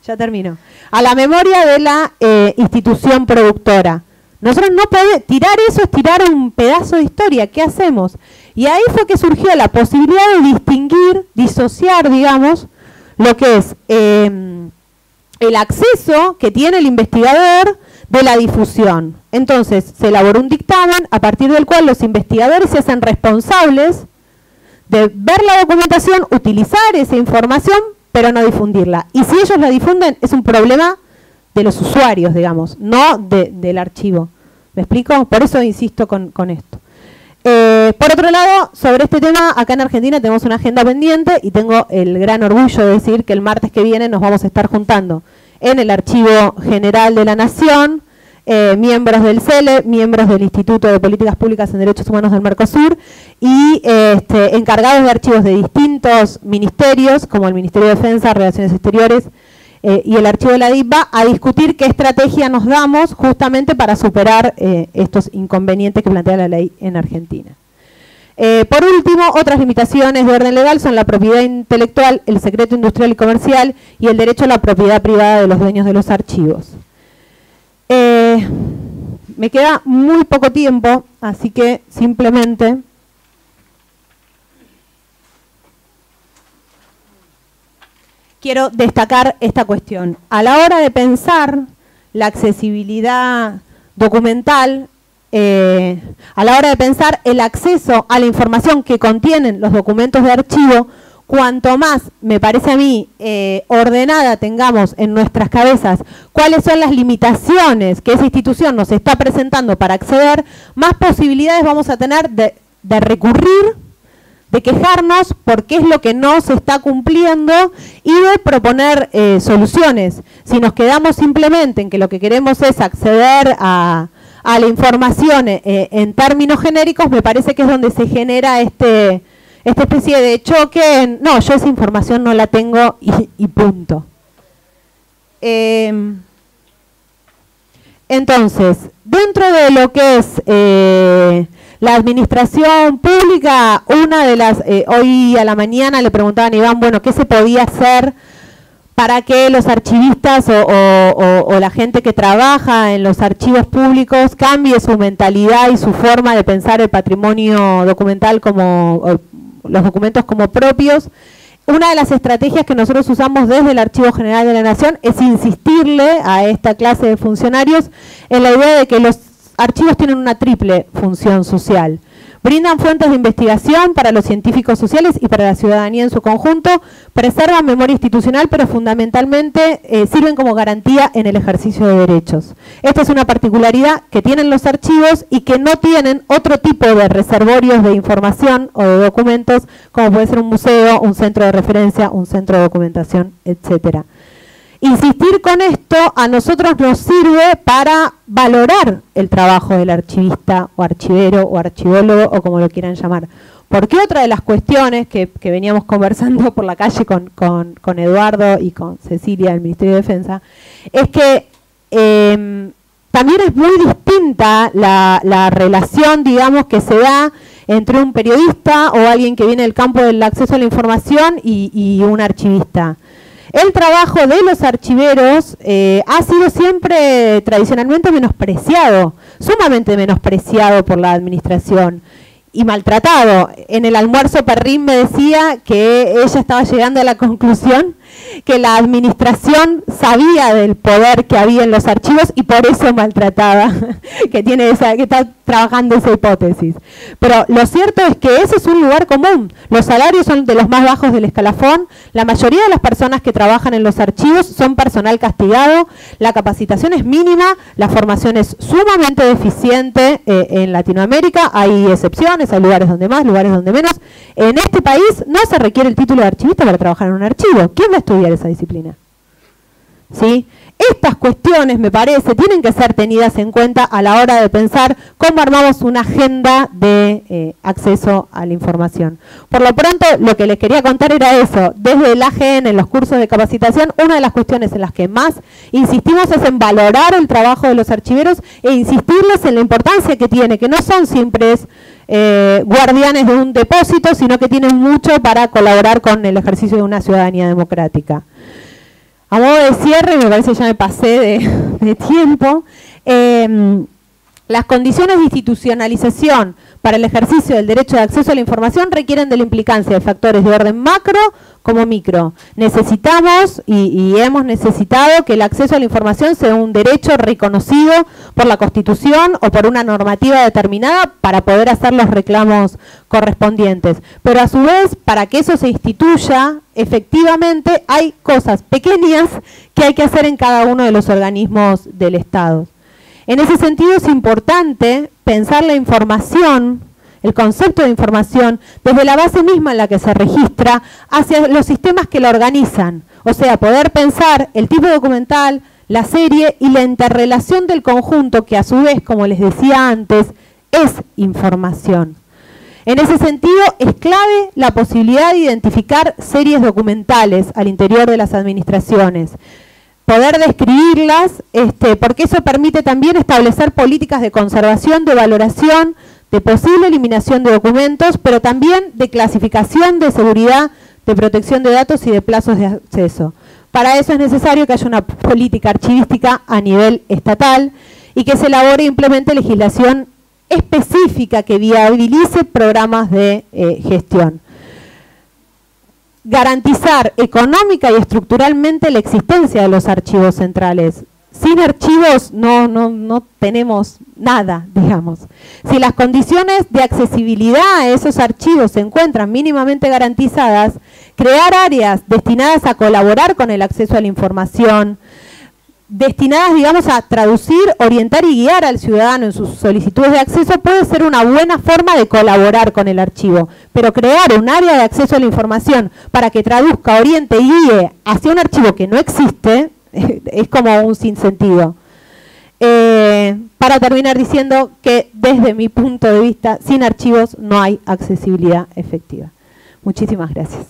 ya termino, a la memoria de la institución productora. Nosotros no podemos, tirar eso es tirar un pedazo de historia, ¿qué hacemos? Y ahí fue que surgió la posibilidad de distinguir, disociar, digamos, lo que es el acceso que tiene el investigador de la difusión. Entonces, se elaboró un dictamen a partir del cual los investigadores se hacen responsables de ver la documentación, utilizar esa información, pero no difundirla. Y si ellos la difunden, es un problema de los usuarios, digamos, no del archivo. ¿Me explico? Por eso insisto con esto. Por otro lado, sobre este tema, acá en Argentina tenemos una agenda pendiente y tengo el gran orgullo de decir que el martes que viene nos vamos a estar juntando en el Archivo General de la Nación, miembros del CELE, miembros del Instituto de Políticas Públicas en Derechos Humanos del Mercosur y encargados de archivos de distintos ministerios, como el Ministerio de Defensa, Relaciones Exteriores y el archivo de la DIPA, a discutir qué estrategia nos damos justamente para superar estos inconvenientes que plantea la ley en Argentina. Por último, otras limitaciones de orden legal son la propiedad intelectual, el secreto industrial y comercial y el derecho a la propiedad privada de los dueños de los archivos. Me queda muy poco tiempo, así que simplemente quiero destacar esta cuestión. A la hora de pensar la accesibilidad documental, a la hora de pensar el acceso a la información que contienen los documentos de archivo, cuanto más, me parece a mí, ordenada tengamos en nuestras cabezas cuáles son las limitaciones que esa institución nos está presentando para acceder, más posibilidades vamos a tener de recurrir, de quejarnos por qué es lo que no se está cumpliendo y de proponer soluciones. Si nos quedamos simplemente en que lo que queremos es acceder a la información en términos genéricos, me parece que es donde se genera esta especie de choque. No, yo esa información no la tengo y punto. Entonces, dentro de lo que es la administración pública, una de las, hoy a la mañana le preguntaban a Iván, bueno, ¿qué se podía hacer para que los archivistas o la gente que trabaja en los archivos públicos cambie su mentalidad y su forma de pensar el patrimonio documental como los documentos como propios? Una de las estrategias que nosotros usamos desde el Archivo General de la Nación es insistirle a esta clase de funcionarios en la idea de que los archivos tienen una triple función social. Brindan fuentes de investigación para los científicos sociales y para la ciudadanía en su conjunto, preservan memoria institucional, pero fundamentalmente sirven como garantía en el ejercicio de derechos. Esta es una particularidad que tienen los archivos y que no tienen otro tipo de reservorios de información o de documentos, como puede ser un museo, un centro de referencia, un centro de documentación, etcétera. Insistir con esto a nosotros nos sirve para valorar el trabajo del archivista o archivero o archivólogo o como lo quieran llamar. Porque otra de las cuestiones que veníamos conversando por la calle con Eduardo y con Cecilia del Ministerio de Defensa es que también es muy distinta la relación, digamos, que se da entre un periodista o alguien que viene del campo del acceso a la información y un archivista. El trabajo de los archiveros ha sido siempre tradicionalmente menospreciado, sumamente menospreciado por la administración y maltratado. En el almuerzo Perrín me decía que ella estaba llegando a la conclusión que la administración sabía del poder que había en los archivos y por eso maltrataba, que está trabajando esa hipótesis. Pero lo cierto es que ese es un lugar común. Los salarios son de los más bajos del escalafón, la mayoría de las personas que trabajan en los archivos son personal castigado, la capacitación es mínima, la formación es sumamente deficiente en Latinoamérica, hay excepciones, hay lugares donde más, lugares donde menos. En este país no se requiere el título de archivista para trabajar en un archivo. ¿Quién va a estudiar esa disciplina? ¿Sí? Estas cuestiones, me parece, tienen que ser tenidas en cuenta a la hora de pensar cómo armamos una agenda de acceso a la información. Por lo pronto, lo que les quería contar era eso. Desde el AGN, en los cursos de capacitación, una de las cuestiones en las que más insistimos es en valorar el trabajo de los archiveros e insistirles en la importancia que tiene, que no son simples guardianes de un depósito, sino que tienen mucho para colaborar con el ejercicio de una ciudadanía democrática. A modo de cierre, me parece que ya me pasé de tiempo, las condiciones de institucionalización para el ejercicio del derecho de acceso a la información requieren de la implicancia de factores de orden macro como micro. Necesitamos y hemos necesitado que el acceso a la información sea un derecho reconocido por la Constitución o por una normativa determinada para poder hacer los reclamos correspondientes. Pero a su vez, para que eso se instituya, efectivamente hay cosas pequeñas que hay que hacer en cada uno de los organismos del Estado. En ese sentido es importante pensar la información, el concepto de información, desde la base misma en la que se registra hacia los sistemas que la organizan. O sea, poder pensar el tipo documental, la serie y la interrelación del conjunto que a su vez, como les decía antes, es información. En ese sentido, es clave la posibilidad de identificar series documentales al interior de las administraciones. Poder describirlas, porque eso permite también establecer políticas de conservación, de valoración, de posible eliminación de documentos, pero también de clasificación, de seguridad, de protección de datos y de plazos de acceso. Para eso es necesario que haya una política archivística a nivel estatal y que se elabore e implemente legislación específica que viabilice programas de gestión. Garantizar económica y estructuralmente la existencia de los archivos centrales. Sin archivos no tenemos nada, digamos. Si las condiciones de accesibilidad a esos archivos se encuentran mínimamente garantizadas, crear áreas destinadas a colaborar con el acceso a la información, destinadas, digamos, a traducir, orientar y guiar al ciudadano en sus solicitudes de acceso puede ser una buena forma de colaborar con el archivo. Pero crear un área de acceso a la información para que traduzca, oriente y guíe hacia un archivo que no existe es como un sinsentido. Para terminar diciendo que desde mi punto de vista, sin archivos no hay accesibilidad efectiva. Muchísimas gracias.